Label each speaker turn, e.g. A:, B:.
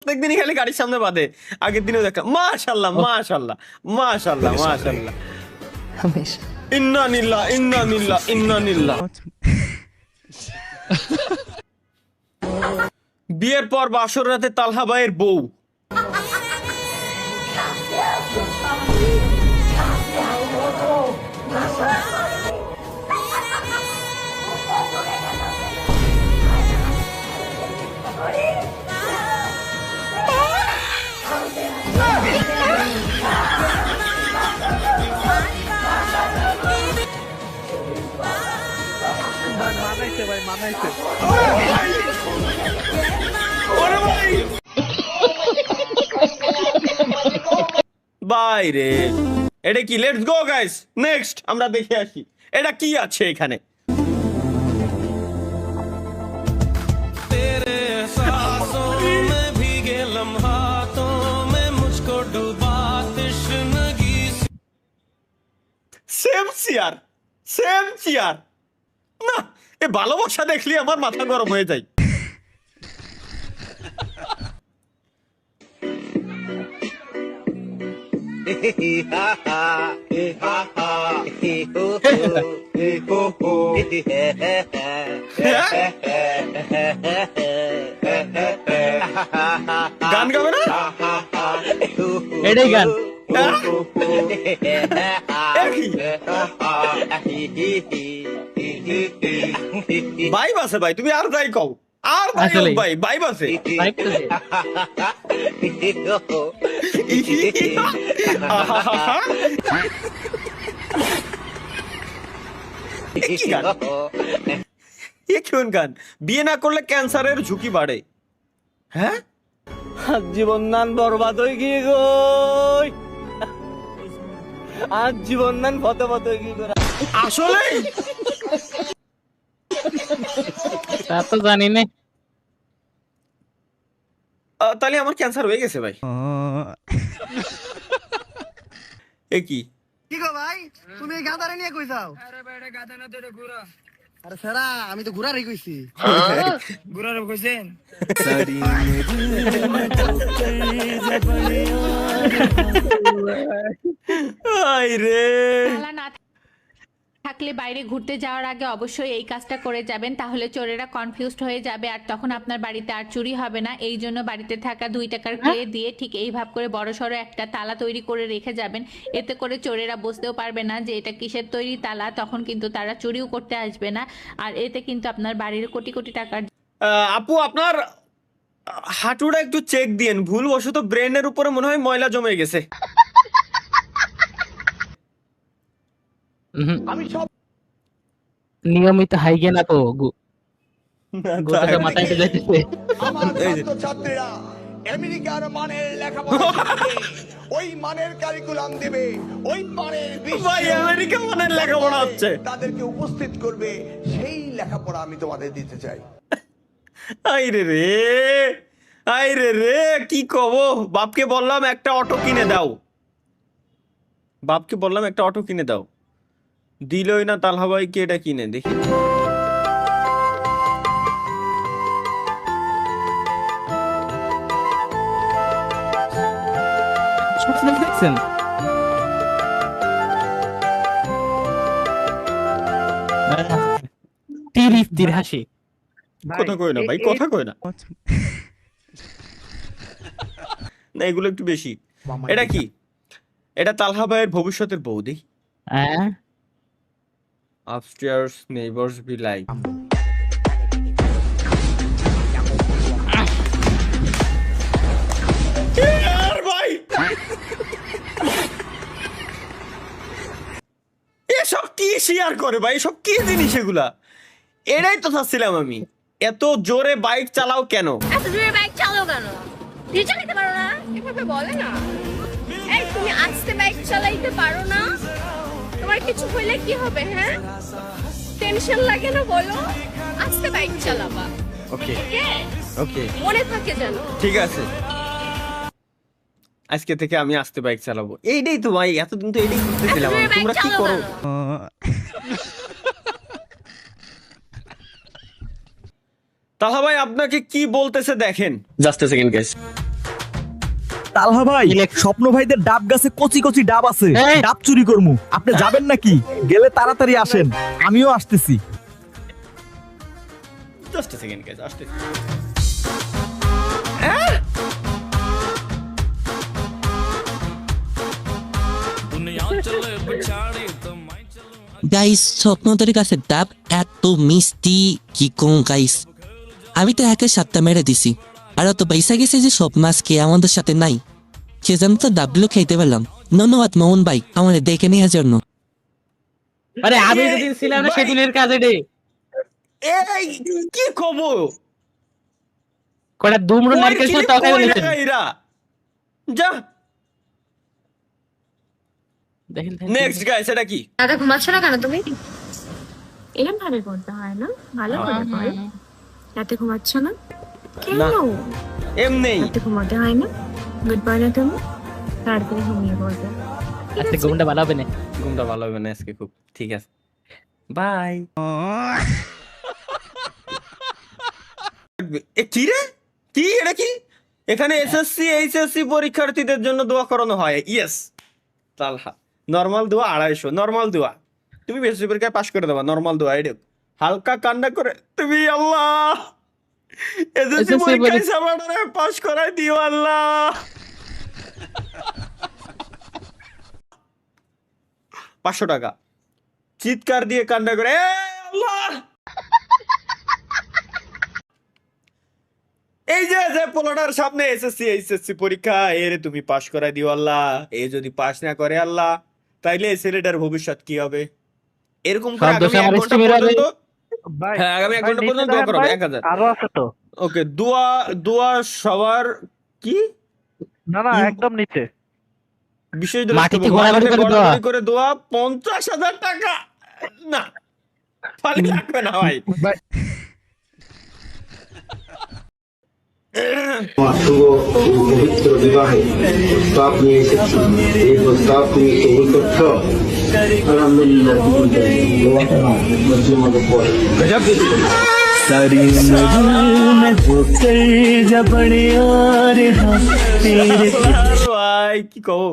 A: প্রত্যেকদিনই খালি গাড়ির সামনে বাঁধে। আগের দিনও দেখা। মাশাআল্লাহ মাশাআল্লাহ মাশাআল্লাহ মাশাআল্লাহ।
B: हमेशा
A: ইন্না লিল্লাহ ইন্না লিল্লাহ ইন্না লিল্লাহ। বিয়ের পর বাসর রাতে তালহা ভাইয়ের বউ বাইরে। এটা কি? লেটস গো গাইস, নেক্সট আমরা দেখে আসি এটা কি আছে এখানে। Same chair same chair. না, এ ভালোবাসা দেখলি আমার মাথা গরম হয়ে যায়। গান গাবে না?
C: এটাই গান।
A: ভাই বাসে ভাই, তুমি আর যাই কও, আর
C: আসলেই।
A: ভাই ভাই বাসে। এ কোন গান? বিয়ে না করলে ক্যান্সারের ঝুঁকি বাড়ে। হ্যাঁ,
D: জীবন নান বরবাদ হয়ে গিয়ে গো, আর জীবন নান ফতে ফতে হয়ে গিয়ে গো।
A: আসলে
C: তা তো জানি না।
A: তাহলে আমার ক্যান্সার হয়ে গেছে ভাই। এ কি?
E: কি গো ভাই, তুমি এই গাদারে নিয়ে কই যাও?
F: আরে ভাই এটা গাধা না তো এটা ঘোড়া।
E: আরে সেরা, আমি তো ঘুরারই কইছি।
F: ঘোড়ার কইছেন?
A: আই রে,
G: তালা না থাকলে বাইরে ঘুরতে যাওয়ার আগে অবশ্যই এই কাজটা করে যাবেন, তাহলে চোরেরা কনফিউজড হয়ে যাবে আর তখন আপনার বাড়িতে আর চুরি হবে না। এই জন্য বাড়িতে থাকা 2 টাকার ক্লে দিয়ে ঠিক এইভাবে করে বড়সড় একটা তালা তৈরি করে রেখে যাবেন। এতে করে চোরেরা বুঝতেও পারবে না যে এটা কিসের তৈরি তালা, তখন কিন্তু তারা চুরিও করতে আসবে না। আর এতে কিন্তু আপনার বাড়ির কোটি কোটি টাকার
A: আপু আপনার হাঁটুটা একটু চেক দিয়েন, ভুলবশত ব্রেনের উপরে মনে হয় ময়লা জমে গেছে।
C: আমি সব নিয়মিত হাইগেন আপু গোটাটা মাথায় উঠে যাইতেছে।
H: আমার ছাত্রছাত্রীরা আমেরিকার মানের লেখাপড়া শিখবে, ওই মানের কারিকুলাম দিবে, ওই মানের
A: ভাই আমেরিকা মানের লেখাপড়া হচ্ছে।
H: তাদেরকে উপস্থিত করবে, সেই লেখাপড়া আমি তোমাদের দিতে চাই।
A: আইরে রে, আইরে রে, কি কব? বাপকে বললাম একটা অটো কিনে দাও, বাপকে বললাম একটা অটো কিনে দাও, দিলই না। তালহা ভাইকে এটা কিনে দেখি।
C: দেখছেন তীর হাসি।
A: কথা কই না ভাই, কথা কই না। না এগুলো একটু বেশি। এটা কি? এটা তালহা ভাইয়ের ভবিষ্যতের বউ। দেখি।
C: হ্যাঁ,
A: Upstairs neighbors be like. ভাই এসব কি শেয়ার করে ভাই? এসব কি জিনিস এগুলা? এটাই তো চাচ্ছিলাম আমি। এত জোরে বাইক চালাও কেন?
I: এত জোরে বাইক চালাও কেন? তুই চালাতে পারো না? এভাবে বলে না। এই তুমি আস্তে বাইক চালাইতে পারো না? তোমার কিছু হইলে কি হবে? হ্যাঁ, টেনশন লাগে না বলো? আস্তে বাইক চালাবা।
A: ওকে ওকে,
I: মনে থাকে যেন।
A: ঠিক আছে, আজকে থেকে আমি আস্তে বাইক চালাবো। এইটাই তো ভাই, এতদিন তো এইটাই করতেছিলাম আমি। তোমরা কি করো? তাহা ভাই আপনাকে কি বলতেছে দেখেন। Just a second guys.
B: তালহা ভাই,
C: ইলেক-
B: স্বপ্ন ভাইদের ডাব গাছে কচি কচি ডাব আছে,
C: এই!
B: ডাব চুরি করমু। আপনি যাবেন নাকি? গেলে তাড়াতাড়ি আসেন, আমিও আসতেছি।
A: জাস্ট সেকেন্ড গাইস, আসতে
J: গাইস স্বপ্নদের কাছে ডাব এত মিষ্টি কি কোন গাইস, আমি তো একে সাতটা মেরে দিছি, আর অত পয়সা গেছে যে সব মাছ খেয়ে আমাদের সাথে নাই, সেজন্য তো ডাবগুলো খাইতে পারলাম। ধন্যবাদ মোহন ভাই আমাদের দেখে নেওয়ার জন্য।
C: আরে আমি যেদিন ছিলাম না সেদিনের কাজে রে
A: এই কি খবর?
C: কটা দুমড়ো নারকেল ছিল তরকারি বলেছেন।
A: এরা যা
C: দেখেন
A: নেক্সট গাইস, এটা কি?
I: দাদা ঘুমাচ্ছ না কেন তুমি? এরকম ভাবে করতে হয় না, ভালো করে করে। রাতে ঘুমাচ্ছ না কেন?
A: এমনি
I: রাতে ঘুমাতে হয় না? গুড বাই না তুমি, তাড়াতাড়ি ঘুমিয়ে পড়বে।
C: আজকে ঘুমটা ভালো হবে না।
A: ঘুমটা ভালো হবে না আজকে খুব। ঠিক আছে, বাই। কি রে, কি এটা কি? এখানে এসএসসি এইচএসসি পরীক্ষার্থীদের জন্য দোয়া করানো হয়। ইয়েস তালহা, নরমাল দোয়া 250, নরমাল দোয়া। তুমি বেশি পরীক্ষায় পাশ করে দেবা, নরমাল দোয়া। এটা হালকা কান্না করে তুমি আল্লাহ এসএসসি পরীক্ষায় সামারে পাশ করাই দিও আল্লাহ। 500 টাকা চিৎকার দিয়ে কান্না করে এ আল্লাহ। এই যে পোলাটার সামনে এসএসসি এইচএসসি পরীক্ষা, এর তুমি পাশ করাই দিও আল্লাহ। এ যদি পাশ না করে আল্লাহ, তাইলে এই ছেলেটার ভবিষ্যৎ কি হবে? এরকম করে আগামী 1 ঘন্টা পর্যন্ত, হ্যাঁ আগামী 1 ঘন্টা পর্যন্ত দোয়া করবে 1000।
B: আরো আছে তো।
A: ওকে, দোয়া সবার কি?
B: না না, একদম নিচে।
A: বিশেষ
C: মাটিতে ঘোরাঘুরি করে দোয়া।
A: ঘোরাঘুরি করে দোয়া 50,000 টাকা। না ফালি লাগবে না ভাই।
K: পবিত্র বিবাহে প্রস্তাব নিয়ে এসেছি, এই প্রস্তাব তুমি কবুল করছো? আলহামদুলিল্লাহ কবুল
A: ভাই কি কहो